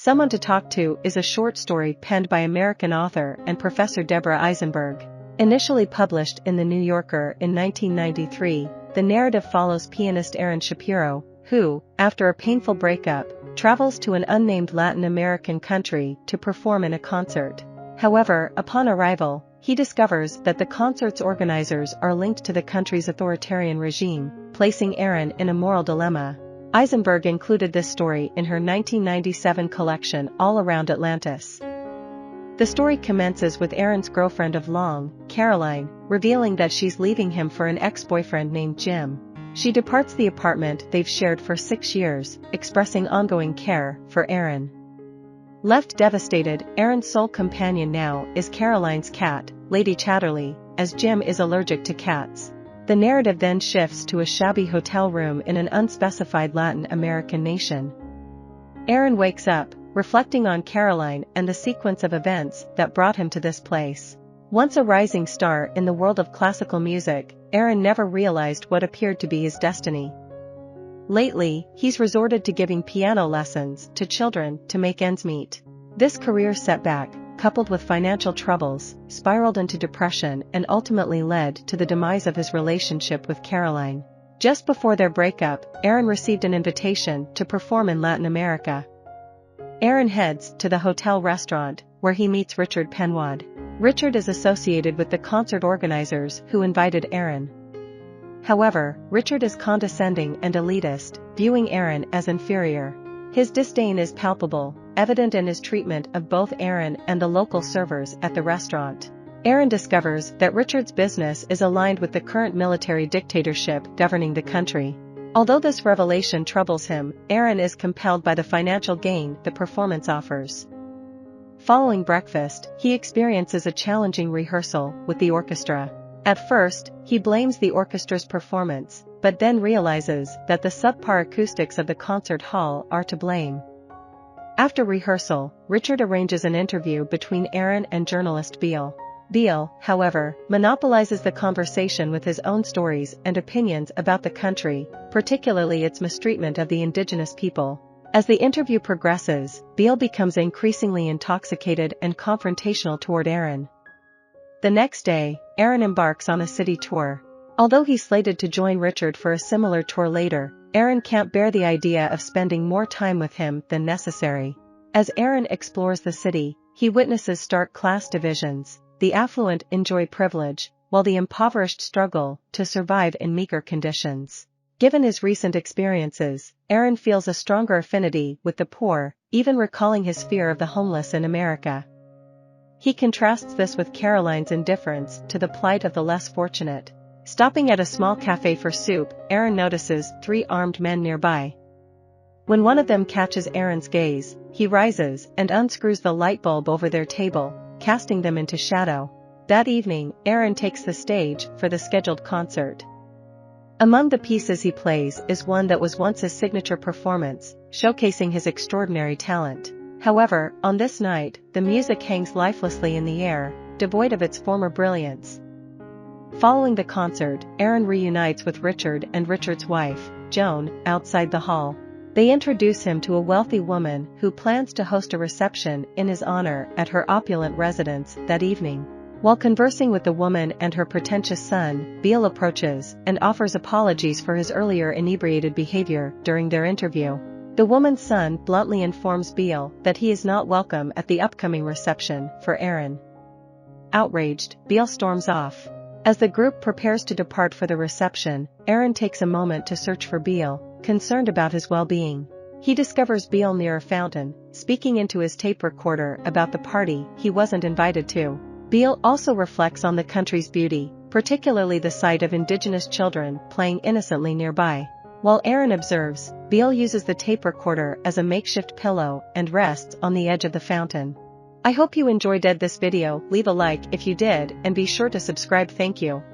Someone to Talk To is a short story penned by American author and professor Deborah Eisenberg. Initially published in The New Yorker in 1993, the narrative follows pianist Aaron Shapiro, who, after a painful breakup, travels to an unnamed Latin American country to perform in a concert. However, upon arrival, he discovers that the concert's organizers are linked to the country's authoritarian regime, placing Aaron in a moral dilemma. Eisenberg included this story in her 1997 collection Around Atlantis. The story commences with Aaron's girlfriend of long, Caroline, revealing that she's leaving him for an ex-boyfriend named Jim. She departs the apartment they've shared for 6 years, expressing ongoing care for Aaron. Left devastated, Aaron's sole companion now is Caroline's cat, Lady Chatterley, as Jim is allergic to cats. The narrative then shifts to a shabby hotel room in an unspecified Latin American nation. Aaron wakes up, reflecting on Caroline and the sequence of events that brought him to this place. Once a rising star in the world of classical music, Aaron never realized what appeared to be his destiny. Lately, he's resorted to giving piano lessons to children to make ends meet. This career setback, coupled with financial troubles, spiraled into depression and ultimately led to the demise of his relationship with Caroline. Just before their breakup, Aaron received an invitation to perform in Latin America. Aaron heads to the hotel restaurant, where he meets Richard Penwad. Richard is associated with the concert organizers who invited Aaron. However, Richard is condescending and elitist, viewing Aaron as inferior. His disdain is palpable, evident in his treatment of both Aaron and the local servers at the restaurant. Aaron discovers that Richard's business is aligned with the current military dictatorship governing the country. Although this revelation troubles him, Aaron is compelled by the financial gain the performance offers. Following breakfast, he experiences a challenging rehearsal with the orchestra. At first, he blames the orchestra's performance, but then realizes that the subpar acoustics of the concert hall are to blame. After rehearsal, Richard arranges an interview between Aaron and journalist Beale. Beale, however, monopolizes the conversation with his own stories and opinions about the country, particularly its mistreatment of the indigenous people. As the interview progresses, Beale becomes increasingly intoxicated and confrontational toward Aaron. The next day, Aaron embarks on a city tour. Although he's slated to join Richard for a similar tour later, Aaron can't bear the idea of spending more time with him than necessary. As Aaron explores the city, he witnesses stark class divisions. The affluent enjoy privilege, while the impoverished struggle to survive in meager conditions. Given his recent experiences, Aaron feels a stronger affinity with the poor, even recalling his fear of the homeless in America. He contrasts this with Caroline's indifference to the plight of the less fortunate. Stopping at a small cafe for soup, Aaron notices 3 armed men nearby. When one of them catches Aaron's gaze, he rises and unscrews the light bulb over their table, casting them into shadow. That evening, Aaron takes the stage for the scheduled concert. Among the pieces he plays is one that was once his signature performance, showcasing his extraordinary talent. However, on this night, the music hangs lifelessly in the air, devoid of its former brilliance. Following the concert, Aaron reunites with Richard and Richard's wife, Joan, outside the hall. They introduce him to a wealthy woman who plans to host a reception in his honor at her opulent residence that evening. While conversing with the woman and her pretentious son, Beale approaches and offers apologies for his earlier inebriated behavior during their interview. The woman's son bluntly informs Beale that he is not welcome at the upcoming reception for Aaron. Outraged, Beale storms off. As the group prepares to depart for the reception, Aaron takes a moment to search for Beale, concerned about his well-being. He discovers Beale near a fountain, speaking into his tape recorder about the party he wasn't invited to. Beale also reflects on the country's beauty, particularly the sight of indigenous children playing innocently nearby. While Aaron observes, Beale uses the tape recorder as a makeshift pillow and rests on the edge of the fountain. I hope you enjoyed this video. Leave a like if you did and be sure to subscribe. Thank you.